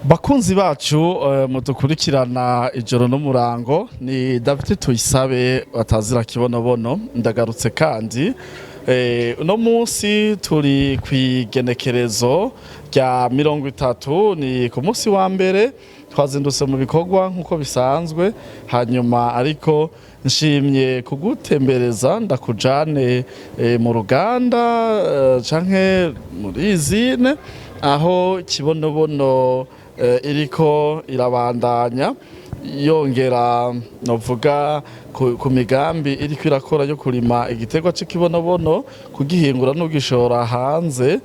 Bakunzi bacu mudukurikirana ijoro n'umurango ni David Tuyisabe batazira kibonobono ndagarutse kandi uno munsi turi kwigenekerezo rya 30 ni ku munsi wa mbere twazindutse mu bikorwa nkuko bisanzwe hanyuma ariko nshimye kugutembereza ndakujane mu ruganda canke muri izine aho kibonobono iriko irabandanya yongera novuga ku migambi iriko irakora yo kurima igiterwa c'ikibonobono kugihingura no gishora hanze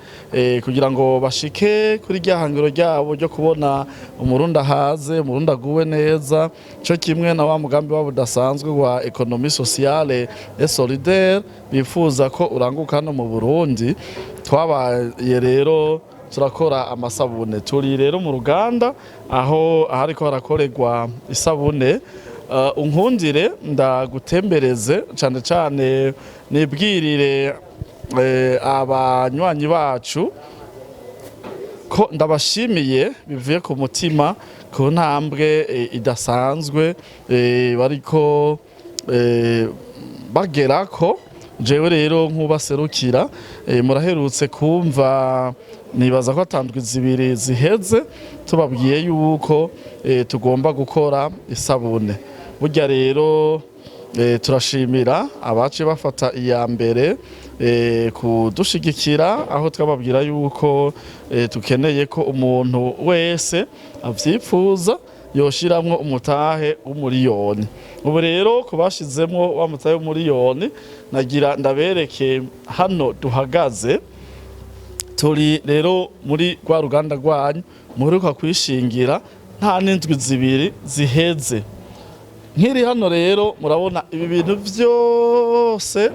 kugira ngo bashike kuri ryahangiro ryabo ryo kubona umurunda haze umurunda guwe neza cyo kimwe na wa mugambi wabo udasanzwe wa economie sociale et solidaire bifuza ko uranguka no mu Burundi twabaye rero turakora amasabune turi rero mu ruganda aho hariko harakorerwa isabune unkundire ndagutembereze cyane cyane nibwirire abanywanyi bacu ko ndabashimiye bivuye ku mutima ku ntambwe idasanzwe bariko bagerako jewe rero nkubaserukira muraherutse kumva nibaza ko atandwi zibiri ziheze tubabwiye yuko tugomba gukora isabune burya rero turashimira abace bafata iya mbere kudushigikira aho twababwira yuko tukeneye ko umuntu wese avyipfuza yoshiramwo umutahe w'umuriyoni ubu rero kubashizemwo wa mutahe w'umuriyoni nagira ndabereke hano duhagaze turi rero muri rwa ruganda rwanyu muheruka kwishingira nta n'indwi zibiri ziheze nkiri hano rero murabona ibi bintu byose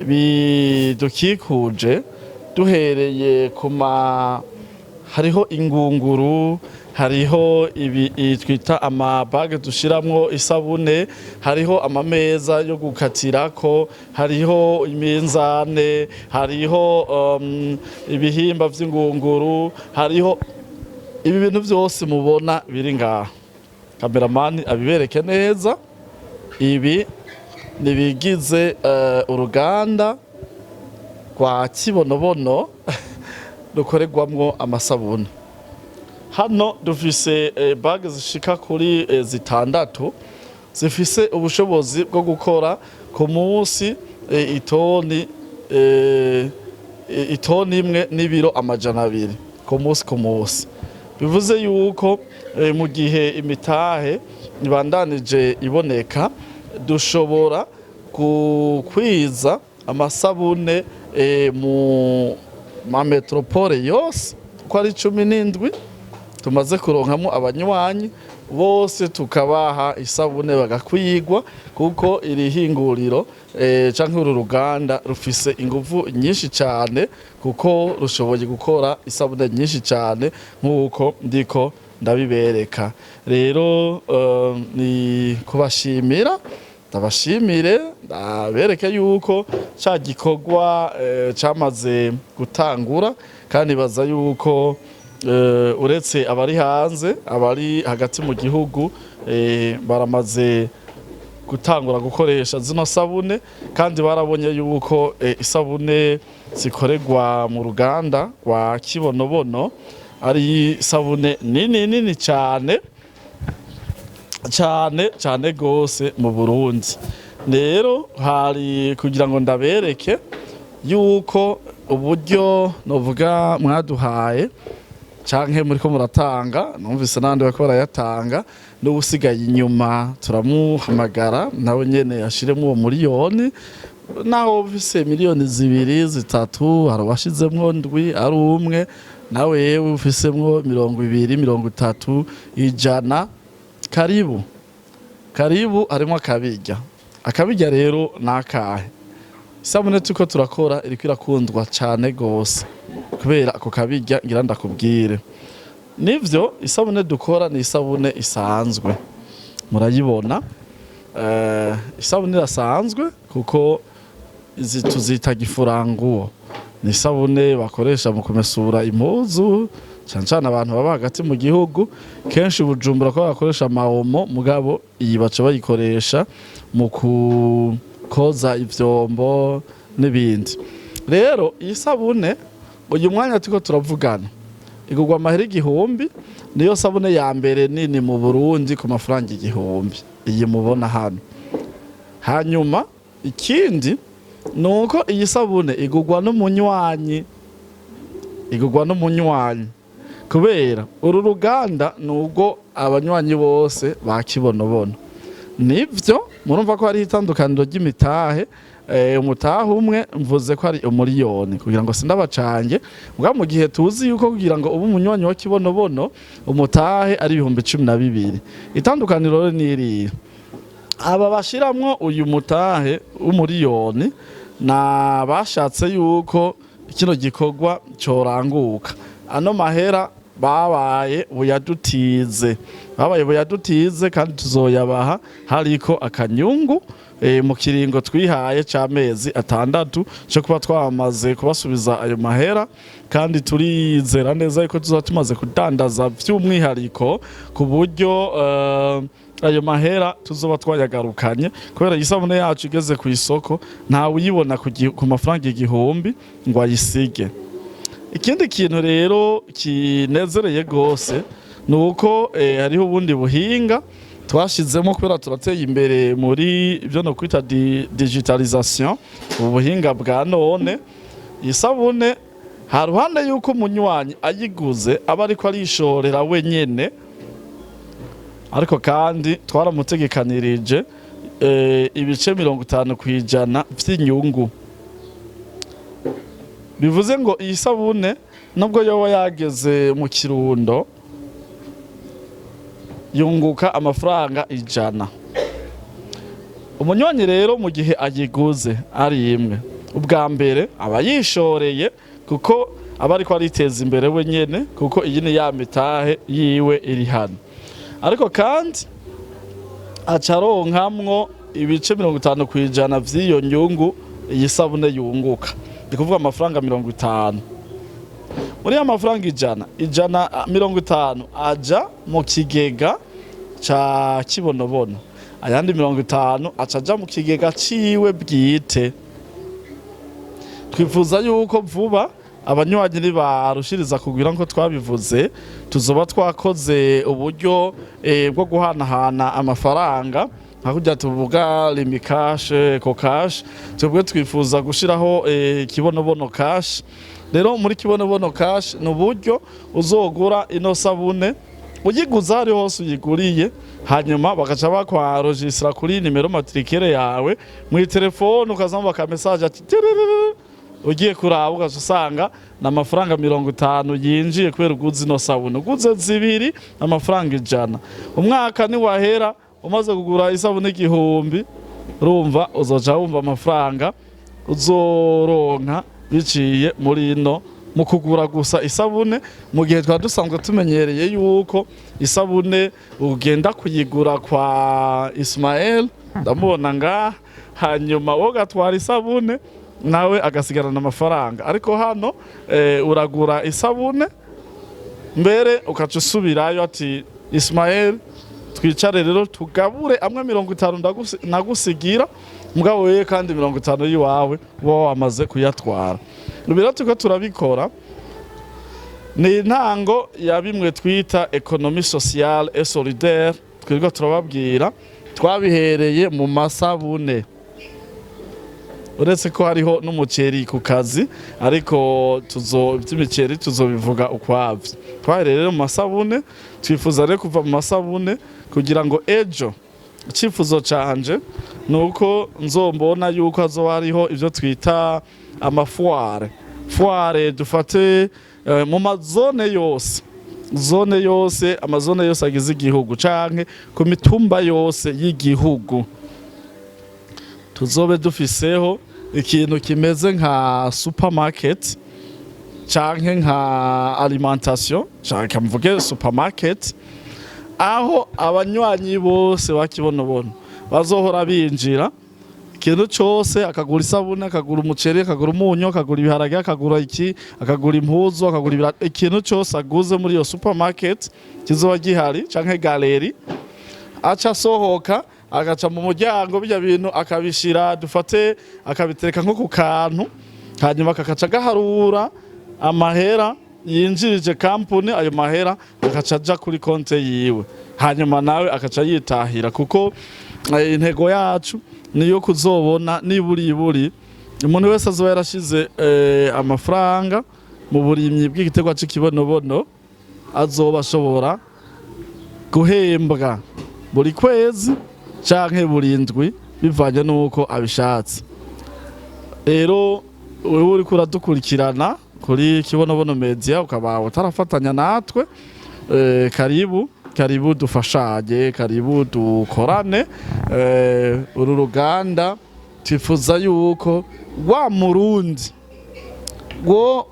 bidukikuje duhereye hariho ingunguru hariho ibi twita amabage dushiramwo isabune hariho amameza yo gukatirako hariho iminzane hariho ibihimba vy'ingunguru hariho ibi bintu byose mubona biri ngaha cameraman abibereke neza ibi nibigize uruganda rwa kibonobono rukorerwamwo amasabune hano dufise bage zishika kuri zitandatu zifise ubushobozi bwo gukora ku munsi itoni imwe n'ibiro amajana abiri ku munsi bivuze yuko mu gihe imitahe ibandanije iboneka dushobora kukwiza amasabune mu metropole yose ko ari 17 tumaze kuronkamo abanywanyi bose tukabaha isabune bagakwigwa kuko iri hinguriro canke uru ruganda rufise inguvu nyinshi cyane kuko rushoboye gukora isabune nyinshi cyane nkuko ndiko ndabibereka rero ni kubashimira ndabashimire ndabereke yuko ca gikorwa camaze gutangura kandi baza yuko uretse abari hanze abari hagati mu gihugu baramaze gutangura gukoresha zino sabune kandi barabonye yuko isabune zikorerwa mu ruganda rwa kibonobono ari sabune nini cyane gose mu Burundi rero hari kugira ngo ndabereke yuko uburyo novuga mwaduhaye canke muriko muratanga numvise nandi bako barayatanga n'ubusigaye inyuma turamuhamagara nawe nyene yashiremo uwo miliyoni naho ufise miliyoni zibiri zitatu harabashizemwo ndwi ari umwe nawe yewe ufisemwo 200 30 100 karibu harimo akabirya rero nakahe isabune tuko turakora iriko irakundwa cyane gose kubera ako kabirya ngira ndakubwire nivyo isabune dukora ni isabune isanzwe murayibona isabune irasanzwe kuko tuzita gifuranguo ni isabune bakoresha mu kumesura impuzu cyane abantu baba hagati mu gihugu kenshi Bujumbura ko bakoresha amaomo mugabo iyi baca bayikoresha mu koza ivyombo n'ibindi. Rero iyi sabune uyu mwanya tuko turavugana igurwa amahera 1,000 niyo sabune ya mbere nini mu Burundi ku mafaranga 1,000 iyi mubona hano. Hanyuma ikindi nuko iyi sabune igurwa n'umunywanyi kubera uru ruganda nubwo abanywanyi bose bakibonobono. Nivyo murumva ko hari itandukaniro ry'imitahe umutahe umwe mvuze ko ari umuriyoni kugira ngo sindabacange muga mu gihe tuzi yuko kugira ngo ubu umunywanyi wa kibonobono umutahe ari 12,000 itandukaniro ni aba bashiramwo uyu mutahe umuriyoni na bashatse yuko kino gikorwa coranguka. Ano mahera babaye buyadutize kandi tuzoyabaha hariko akanyungu mu kiringo twihaye c'amezi 6 cyo kuba twamaze kubasubiza ayo mahera, kandi turizera neza yuko tuzotumaze kudandaza vy'umwihariko ku buryo ayo mahera tuzoba twayagarukanye kubera isabune yacu igeze ku isoko nta uyibona ku mafaranga 1,000 ngo ayisige. Ikindi kintu rero kinezereye gose nuko hariho ubundi buhinga twashizemo kubera turateye imbere muri ibyo no kwita digitalisation ubuhinga bwa none. Isabune haruhande yuko umunywanyi ayiguze aba ariko arishorera wenyene, ariko kandi twaramutegekanirije ibice 50% vy'inyungu. Bivuze ngo iyi sabune nubwo yoba yageze mu Kirundo yunguka amafaranga 100. Umunywanyi rero mu gihe ayiguze ari imwe ubwa mbere aba yishoreye kuko aba ariko ariteza imbere wenyene kuko iyi ni ya mitahe yiwe iri hano, ariko kandi acaronkamwo ibice 50% vy'iyo nyungu iyi sabune yunguka, ndikuvuga amafaranga 50. Muri ya mafaranga 150 aja mu kigega ca kibonobono, ayandi 50 acaja mu kigega ciwe bwite. Twifuza yuko vuba abanywanyi nibarushiriza kugwira nko twabivuze tuzoba twakoze uburyo bwo guhanahana amafaranga hakurya tuvuga Limi Cash, Eco Cash, twebwe twifuza gushiraho kibonobono cash. Rero muri kibonobono cash n'uburyo uzogura ino sabune uyiguza ari hose uyiguriye, hanyuma bakaca bakwaregistra kuri nimero matricule yawe mu telefone ukazamba ka message ati ugiye kuraba ugasanga na mafaranga 50 yinjiye kubera uguze ino sabune. Uguze zibiri amafaranga 100. Umwaka ni wahera umaze kugura isabune 1,000 urumva uzoca wumva amafaranga uzoronka biciye muri ino mu kugura gusa isabune, mu gihe twa dusanzwe tumenyereye yuko isabune ugenda kuyigura kwa Ismael ndamubona nga hanyuma wogatwara isabune nawe agasigarana amafaranga, ariko hano uragura isabune mbere ukaca usubirayo ati Ismael twicare rero tugabure amwe 50 nagusigira mugabo wewe kandi 50 yiwawe wo wamaze kuyatwara. Rubira tuko turabikora ni intango ya bimwe twita economie sociale et solidaire twirwa turababwira twabihereye mu masabune. Uretse ko hariho n'umuceri ku kazi ariko iby'imiceri tuzobivuga ukwavyo. Twahereye mu masabune, twifuza rero kuva mu masabune kugira ngo ejo icifuzo canje nuko nzombona yuko hazoba hariho ivyo twita amafuare. Fuare dufate mu mazone yose, amazone yose agize igihugu canke ku mitumba yose y'igihugu tuzobe dufiseho ikintu kimeze nka supermarket canke nka alimentation canke mvuge supermarket, aho abanywanyi bose bakibonobono bazohora binjira ikintu cyose, akagura isabune, akagura umuceri, akagura umunyu, akagura ibiharage, akagura akagura impuzu, akagura ikintu cyose aguze muri iyo supermarket kizoba gihari canke galeri, aca asohoka agaca mu muryango bijya bintu akabishira, dufate akabitereka nko ku kantu, hanyuma kakaca gaharura amahera yinjirije kampuni, ayo mahera akaca aja kuri konte yiwe, hanyuma nawe akaca yitahira, kuko intego yacu niyo kuzobona niburi umuntu wese azoba yarashize amafaranga mu burimyi bw'igiterwa c'ikibonobono azoba ashobora guhembwa buri kwezi canke buri ndwi bivanye nuko abishatse. Rero wewe uriko uradukurikirana kuri Kibonobono Media ukaba utarafatanya natwe, karibu dufashanye, karibu dukorane. Uru ruganda twifuza yuko wa murundi wo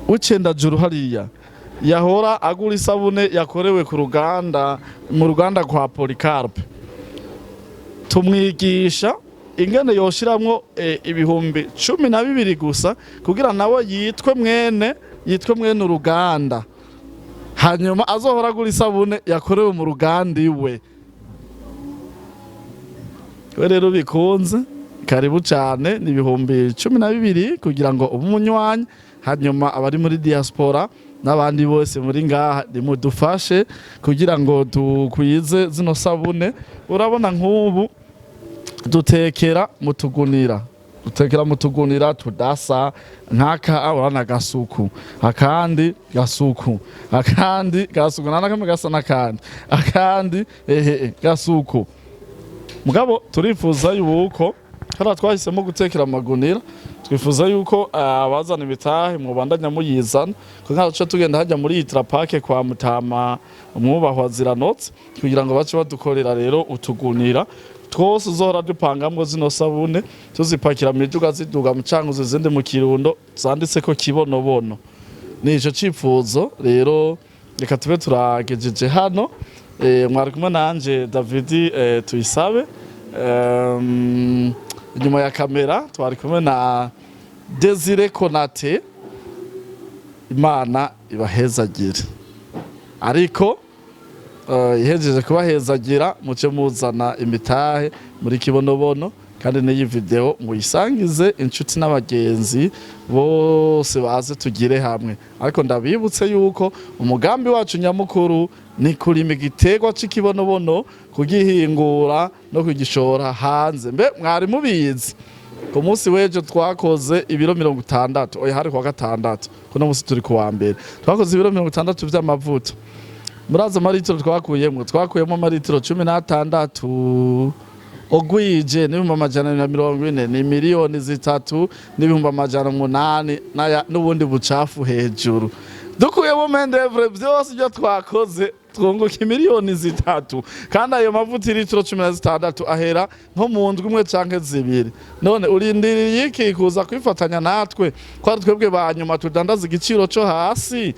w'icendajuru hariya yahora agura isabune yakorewe ku ruganda, mu ruganda kwa Polycarpe, tumwigisha ingene yoshiramwo ibihumbi 12 gusa kugira nawe yitwe mwene uruganda, hanyuma azohora agura isabune yakorewe mu ruganda iwe. We rero bikunze, karibu cyane, ni ibihumbi 12 kugira ngo umunywanyi, hanyuma abari muri diaspora n'abandi bose muri ngaha nimudufashe kugira ngo dukwize zino sabune. Urabona nk'ubu dutekera mu tugunira tudasa, nk'aka urana gasuku, akandi gasuku, nanakamwe gasa n'akandi, akandi gasuku. Mugabo turifuza yuko hara twahisemo gutekera amagunira, twifuza yuko abazana ibitahe mu bandanya muyizana, kuko nkaca tugenda hajya muri Itrapake kwa Mutama umwubahwa Ziranotse, kugira ngo bace badukorera rero utugunira twose uzohora dupangamwo zino sabune, tuzipakira mu miduga ziduga mu cankuzo zindi mu Kirundo zanditse ko Kibonobono. Ni ico cifuzo rero, reka tube turagejeje hano. Mwari kumwe nanje David Tuyisabe, inyuma ya kamera twari kumwe na Desire Konate. Imana ibahezagire, ariko ihejeje kubahezagira muce muzana imitahe muri Kibonobono, kandi n'iyi video muyisangize inshuti n'abagenzi bose baze tugire hamwe. Ariko ndabibutse yuko umugambi wacu nyamukuru ni kurima igiterwa c'ikibonobono, kugihingura no kugishora hanze. Mbe mwari mubizi ku munsi wejo twakoze ibiro 60, oya hari kwa gatandatu, kuno munsi turi kuwa mbere, twakoze ibiro 60 vy'amavuta. Muraza amaritiro twakuyemo amaritiro 16, ogwije n'ibihumbi 140, ni miliyoni 3 n'ibihumbi 800 n'ubundi bucafu hejuru. Dukuyemo mendevre byose byo twakoze twunguka miliyoni 3, kandi ayo mavuta litiro 16 ahera nko mu ndwi imwe canke zibiri. None urindiriye iki kuza kwifatanya natwe, kwa twebwe banyuma tudandaza igiciro cyo hasi?